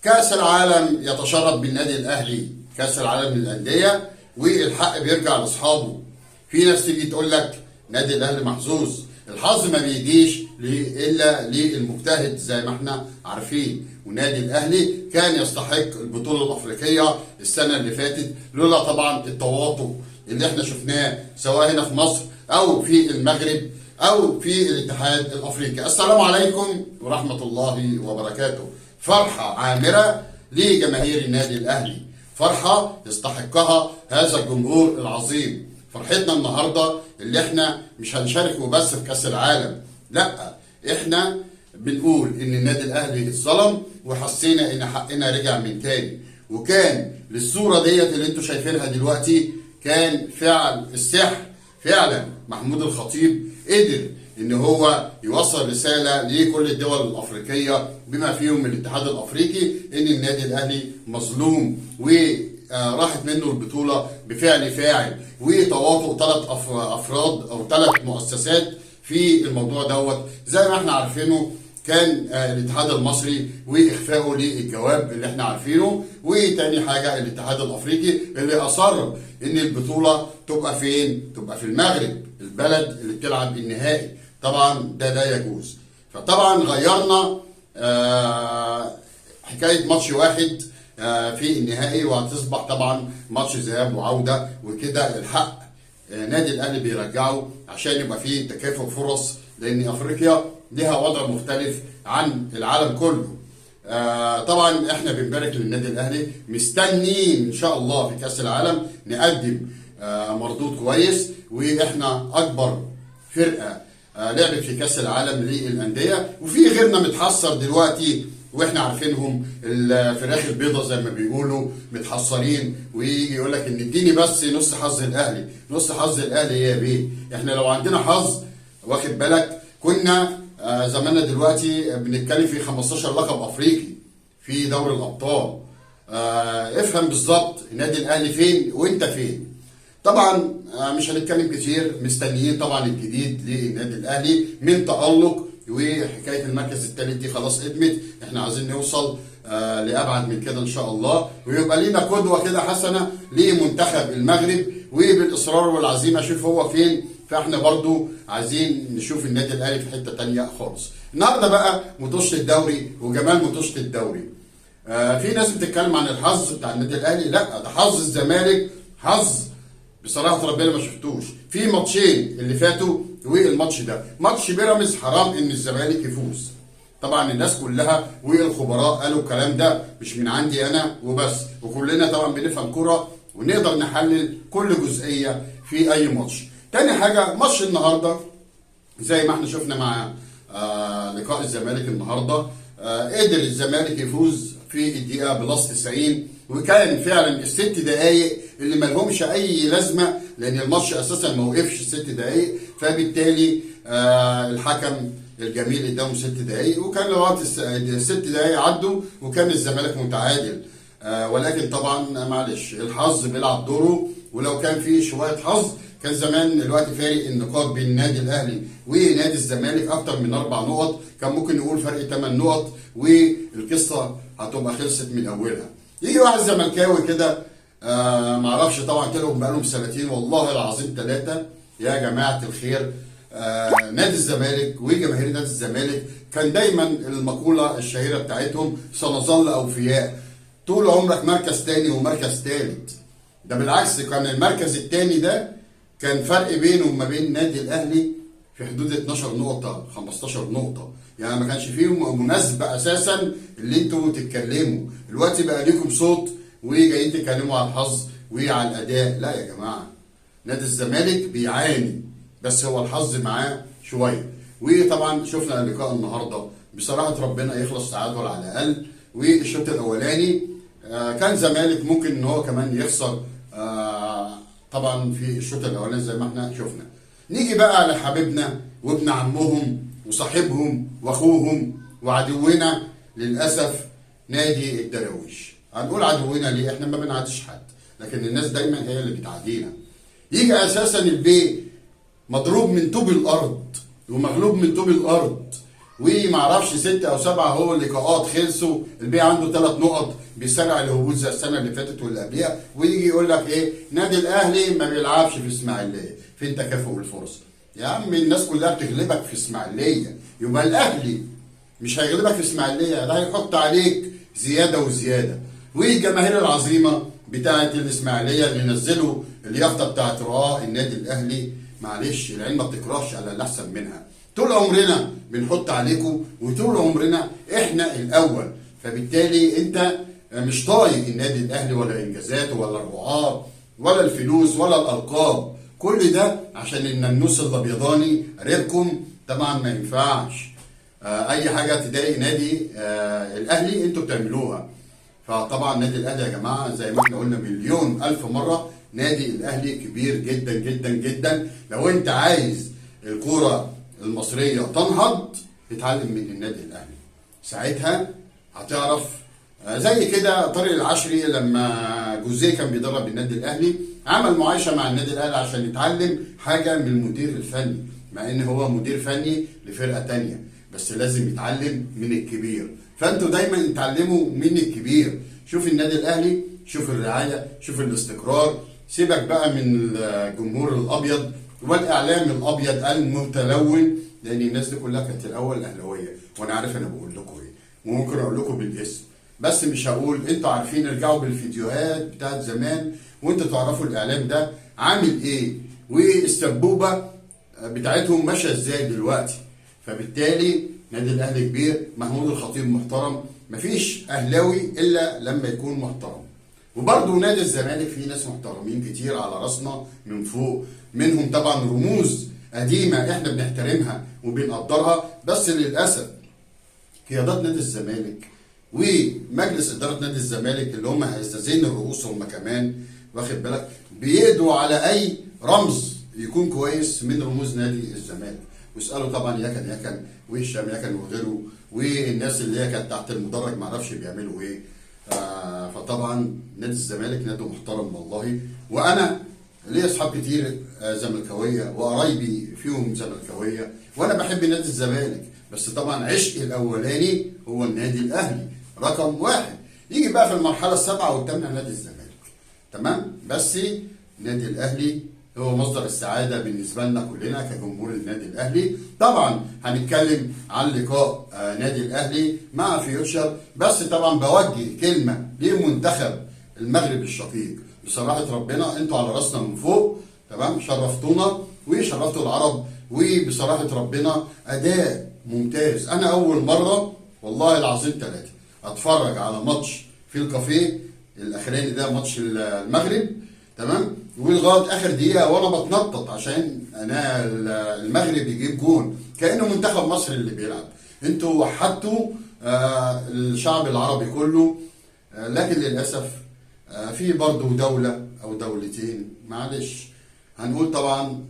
كأس العالم يتشرف بالنادي الأهلي، كأس العالم للأندية، والحق بيرجع لأصحابه. في ناس تيجي تقول لك نادي الأهلي محظوظ، الحظ ما بيجيش إلا للمجتهد زي ما احنا عارفين، ونادي الأهلي كان يستحق البطولة الأفريقية السنة اللي فاتت لولا طبعا التواطؤ اللي احنا شفناه سواء هنا في مصر أو في المغرب أو في الاتحاد الأفريقي. السلام عليكم ورحمة الله وبركاته. فرحة عامرة لجماهير النادي الأهلي، فرحة يستحقها هذا الجمهور العظيم. فرحتنا النهاردة اللي احنا مش هنشارك وبس في كأس العالم، لا، احنا بنقول ان النادي الأهلي اتظلم وحسينا ان حقنا رجع من تاني، وكان للصورة ديت اللي انتوا شايفينها دلوقتي كان فعل السحر. فعلا محمود الخطيب قدر ان هو يوصل رساله لكل الدول الافريقيه بما فيهم الاتحاد الافريقي ان النادي الاهلي مظلوم، وراحت منه البطوله بفعل فاعل وتواطؤ 3 افراد او 3 مؤسسات في الموضوع دوت زي ما احنا عارفينه. كان الاتحاد المصري واخفائه للجواب اللي احنا عارفينه، وتاني حاجه الاتحاد الافريقي اللي اصر ان البطوله تبقى فين؟ تبقى في المغرب، البلد اللي بتلعب النهائي. طبعا ده لا يجوز. فطبعا غيرنا حكايه ماتش واحد في النهائي، وهتصبح طبعا ماتش ذهاب وعوده، وكده الحق نادي الاهلي بيرجعه عشان يبقى فيه تكافؤ فرص، لان افريقيا لها وضع مختلف عن العالم كله. طبعا احنا بنبارك للنادي الاهلي، مستنيين ان شاء الله في كاس العالم نقدم مردود كويس، واحنا اكبر فرقه لعبت في كاس العالم للانديه، وفي غيرنا متحصر دلوقتي واحنا عارفينهم، الفراخ البيضاء زي ما بيقولوا متحصرين، ويجي يقول لك ان اديني بس نص حظ الاهلي. نص حظ الاهلي ايه يا بيه؟ احنا لو عندنا حظ واخد بالك كنا زماننا دلوقتي بنتكلم في 15 لقب افريقي في دوري الابطال. افهم بالظبط النادي الاهلي فين وانت فين. طبعا مش هنتكلم كتير، مستنيين طبعا الجديد للنادي الاهلي من تألق، وحكايه المركز الثالث دي خلاص ادمت، احنا عايزين نوصل لابعد من كده ان شاء الله، ويبقى لينا قدوه كده حسنه لمنتخب المغرب، وبالاصرار والعزيمه شوف هو فين. فاحنا برضو عايزين نشوف النادي الاهلي في حته تانيه خالص. النهارده بقى مطوشه الدوري وجمال مطوشه الدوري. في ناس بتتكلم عن الحظ بتاع النادي الاهلي، لا، ده حظ الزمالك، حظ بصراحه ربنا ما شفتوش في ماتشين اللي فاتوا. والماتش ده ماتش بيراميدز، حرام ان الزمالك يفوز. طبعا الناس كلها والخبراء قالوا الكلام ده مش من عندي انا وبس، وكلنا طبعا بنفهم كرة ونقدر نحلل كل جزئيه في اي ماتش. تاني حاجه ماتش النهارده زي ما احنا شفنا مع لقاء الزمالك النهارده، قدر الزمالك يفوز في الدقيقه بلس 90، وكان فعلا ال6 دقائق اللي ما لهمش اي لازمه، لان الماتش اساسا ما وقفش 6 دقائق، فبالتالي الحكم الجميل اداهم 6 دقائق، وكان لغايه ال6 دقائق عدوا وكان الزمالك متعادل. ولكن طبعا معلش الحظ بيلعب دوره، ولو كان في شويه حظ كان زمان الوقت فارق النقاط بين النادي الاهلي ونادي الزمالك اكتر من 4 نقط، كان ممكن نقول فرق 8 نقط والقصه هتبقى خلصت من اولها. يجي واحد زملكاوي كده معرفش طبعا كلهم بقالهم سنتين والله العظيم 3 يا جماعه الخير. نادي الزمالك وجماهير نادي الزمالك كان دايما المقوله الشهيره بتاعتهم سنظل اوفياء، طول عمرك مركز تاني ومركز تالت. ده بالعكس كان المركز التاني ده كان فرق بينه وما بين النادي الاهلي في حدود 12 نقطه 15 نقطه، يعني ما كانش فيهم مناسبه اساسا اللي انتوا تتكلموا. دلوقتي بقى ليكم صوت وجايين تتكلموا على الحظ وعلى الاداء. لا يا جماعه، نادي الزمالك بيعاني بس هو الحظ معاه شويه. وطبعا شفنا اللقاء النهارده بصراحه ربنا يخلص تعادل على الاقل، والشوط الاولاني كان زمالك ممكن ان هو كمان يخسر طبعا في الشوط الاولاني زي ما احنا شفنا. نيجي بقى على حبيبنا وابن عمهم وصاحبهم واخوهم وعدونا للاسف نادي الدراويش. هنقول عدونا ليه؟ احنا ما بنعاديش حد، لكن الناس دايما هي اللي بتعادينا. يجي اساسا البي مضروب من طوب الارض ومغلوب من طوب الارض، ومعرفش 6 أو 7 هو لقاءات خلصوا، البيع عنده 3 نقط بيسرع الهبوط زي السنه اللي فاتت واللي قبلها، ويجي يقول لك ايه نادي الاهلي ما بيلعبش في اسماعيليه، فين تكافؤ الفرص؟ يا عم الناس كلها بتغلبك في اسماعيليه، يبقى الاهلي مش هيغلبك في اسماعيليه، ده هيحط عليك زياده وزياده. والجماهير العظيمه بتاعت الاسماعيليه اللي نزلوا اليافطه بتاعت رعاه النادي الاهلي، معلش العين ما بتكرهش على اللي احسن منها، طول عمرنا بنحط عليكم وطول عمرنا احنا الاول، فبالتالي انت مش طايق النادي الاهلي ولا انجازاته ولا الرعاه ولا الفلوس ولا الالقاب، كل ده عشان الناموس الابيضاني قريبكم، طبعا ما ينفعش. اي حاجه تضايق نادي الاهلي انتوا بتعملوها. فطبعا نادي الاهلي يا جماعه زي ما احنا قلنا مليون الف مره، نادي الاهلي كبير جدا جدا جدا. لو انت عايز الكوره المصريه تنهض اتعلم من النادي الاهلي، ساعتها هتعرف. زي كده طارق العشري لما جوزيه كان بيدرب النادي الاهلي عمل معايشه مع النادي الاهلي عشان يتعلم حاجه من المدير الفني، مع ان هو مدير فني لفرقه تانيه، بس لازم يتعلم من الكبير. فانتوا دايما اتعلموا من الكبير. شوف النادي الاهلي، شوف الرعايه، شوف الاستقرار، سيبك بقى من الجمهور الابيض والاعلام الابيض المتلون، لان الناس دي كلها كانت الاول اهلاويه، وانا عارف انا بقول لكم ايه، وممكن اقول لكم بالاسم بس مش هقول، انتوا عارفين، ارجعوا بالفيديوهات بتاعت زمان وانتوا تعرفوا الاعلام ده عامل ايه والسبوبه بتاعتهم ماشيه ازاي دلوقتي. فبالتالي نادي الاهلي كبير، محمود الخطيب محترم، مفيش اهلاوي الا لما يكون محترم. وبرضه نادي الزمالك فيه ناس محترمين كتير على راسنا من فوق، منهم طبعا رموز قديمه احنا بنحترمها وبنقدرها، بس للاسف قيادات نادي الزمالك ومجلس اداره نادي الزمالك اللي هم هيستزين الرؤوس هم كمان، واخد بالك، بيقضوا على اي رمز يكون كويس من رموز نادي الزمالك. واسالوا طبعا يكن وهشام يكن وغيره، والناس اللي هي كانت تحت المدرج ما اعرفش بيعملوا ايه. فطبعا نادي الزمالك نادي محترم والله، وانا ليا اصحاب كتير زملكاويه وقرايبي فيهم زملكاويه، وانا بحب نادي الزمالك، بس طبعا عشقي الاولاني هو النادي الاهلي رقم واحد. يجي بقى في المرحله السابعه والثامنه نادي الزمالك، تمام؟ بس نادي الاهلي هو مصدر السعاده بالنسبه لنا كلنا كجمهور النادي الاهلي. طبعا هنتكلم عن لقاء نادي الاهلي مع فيوتشر، بس طبعا بوجه كلمه لمنتخب المغرب الشقيق، بصراحه ربنا انتوا على راسنا من فوق، تمام؟ شرفتونا وشرفتوا العرب، وبصراحه ربنا اداء ممتاز. انا اول مره والله العظيم 3 اتفرج على ماتش في الكافيه الاخراني ده، ماتش المغرب، تمام؟ ولغايه اخر دقيقه وانا بتنطط عشان انا المغرب يجيب جون، كانه منتخب مصر اللي بيلعب. انتوا وحدتوا الشعب العربي كله، لكن للاسف في برضه دوله او دولتين، معلش هنقول طبعا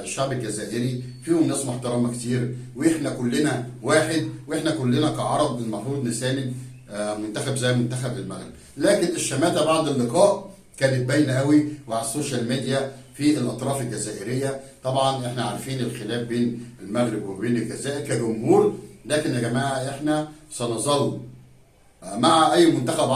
الشعب الجزائري فيهم ناس محترمه كتير، واحنا كلنا واحد، واحنا كلنا كعرب المفروض نساند منتخب زي منتخب المغرب. لكن الشماته بعد اللقاء كانت باينه قوي وعلى السوشيال ميديا في الاطراف الجزائريه. طبعا احنا عارفين الخلاف بين المغرب وبين الجزائر كجمهور، لكن يا جماعه احنا سنظل مع اي منتخب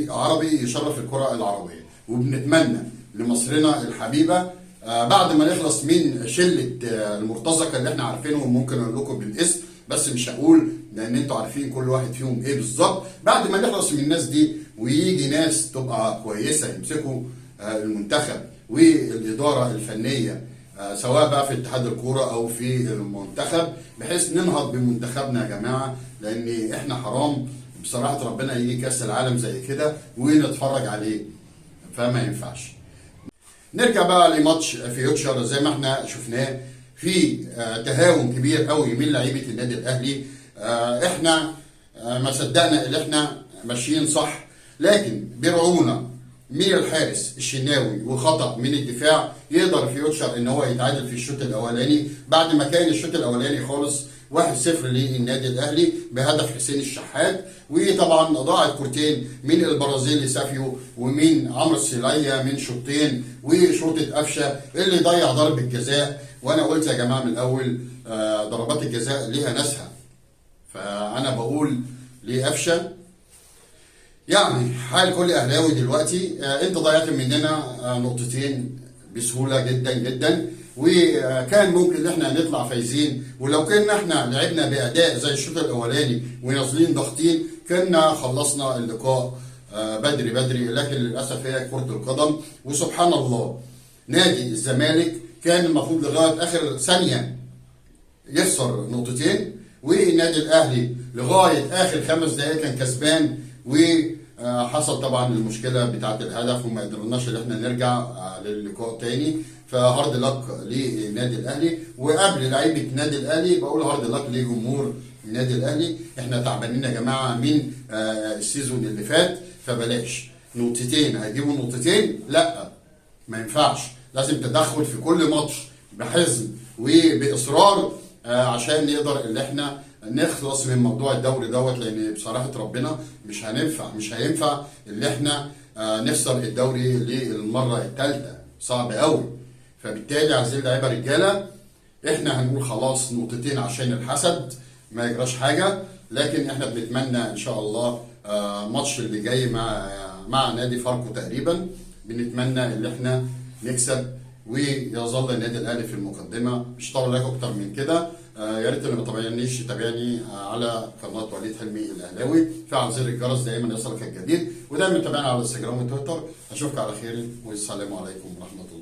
عربي يشرف الكره العربيه، وبنتمنى لمصرنا الحبيبه بعد ما نخلص من شله المرتزقه اللي احنا عارفينهم، ممكن اقول لكم بالاسم بس مش هقول لان انتوا عارفين كل واحد فيهم ايه بالظبط. بعد ما نخلص من الناس دي ويجي ناس تبقى كويسه يمسكوا المنتخب والاداره الفنيه، سواء بقى في اتحاد الكوره او في المنتخب، بحيث ننهض بمنتخبنا يا جماعه، لان احنا حرام بصراحه ربنا يجي كاس العالم زي كده ونتفرج عليه، فما ينفعش. نرجع بقى لماتش فيوتشر زي ما احنا شفناه، في تهاون كبير قوي من لعيبه النادي الاهلي. احنا ما صدقنا ان احنا ماشيين صح، لكن برعونه من الحارس الشناوي وخطا من الدفاع يقدر فيوتشر ان هو يتعادل في الشوط الاولاني، بعد ما كان الشوط الاولاني خالص 1-0 للنادي الاهلي بهدف حسين الشحات. وطبعا ضاعت كورتين من البرازيلي سافيو ومن عمرو السوليه من شوطين، وشوطه قفشه اللي ضيع ضربه جزاء. وانا قلت يا جماعه من الاول ضربات الجزاء ليها ناسها، فانا بقول لقفشه يعني حال كل اهلاوي دلوقتي، انت ضيعت مننا نقطتين بسهوله جدا جدا، وكان ممكن ان احنا نطلع فايزين، ولو كنا احنا لعبنا باداء زي الشوط الاولاني ونازلين ضاغطين كنا خلصنا اللقاء بدري بدري. لكن للاسف هي كره القدم، وسبحان الله نادي الزمالك كان المفروض لغايه اخر ثانيه يخسر نقطتين، والنادي الاهلي لغايه اخر 5 دقائق كان كسبان، وحصل طبعا المشكله بتاعه الهدف وما قدرناش ان احنا نرجع للقاء تاني. فهارد لك للنادي الاهلي، وقبل لعيبه النادي الاهلي بقول هارد لك لجمهور النادي الاهلي. احنا تعبانين يا جماعه من السيزون اللي فات، فبلاش نقطتين هيجيبوا نقطتين، لا ما ينفعش، لازم تدخل في كل ماتش بحزم وباصرار عشان نقدر ان احنا نخلص من موضوع الدوري دوت. لان بصراحه ربنا مش هينفع ان احنا نخسر الدوري للمره الثالثه، صعب قوي. فبالتالي عايزين لعيبه رجاله، احنا هنقول خلاص نقطتين عشان الحسد ما يجراش حاجه، لكن احنا بنتمنى ان شاء الله ماتش اللي جاي مع نادي فاركو تقريبا، بنتمنى ان احنا نكسب ويظل النادي الاهلي في المقدمه. مش هطول عليكم اكتر من كده، يا ريت اللي ما تابعنيش يتابعني على قناه وليد حلمي الاهلاوي، فعل زر الجرس دايما يوصلك الجديد، ودايما تابعنا على الانستجرام وتويتر. اشوفك على خير والسلام عليكم ورحمه الله.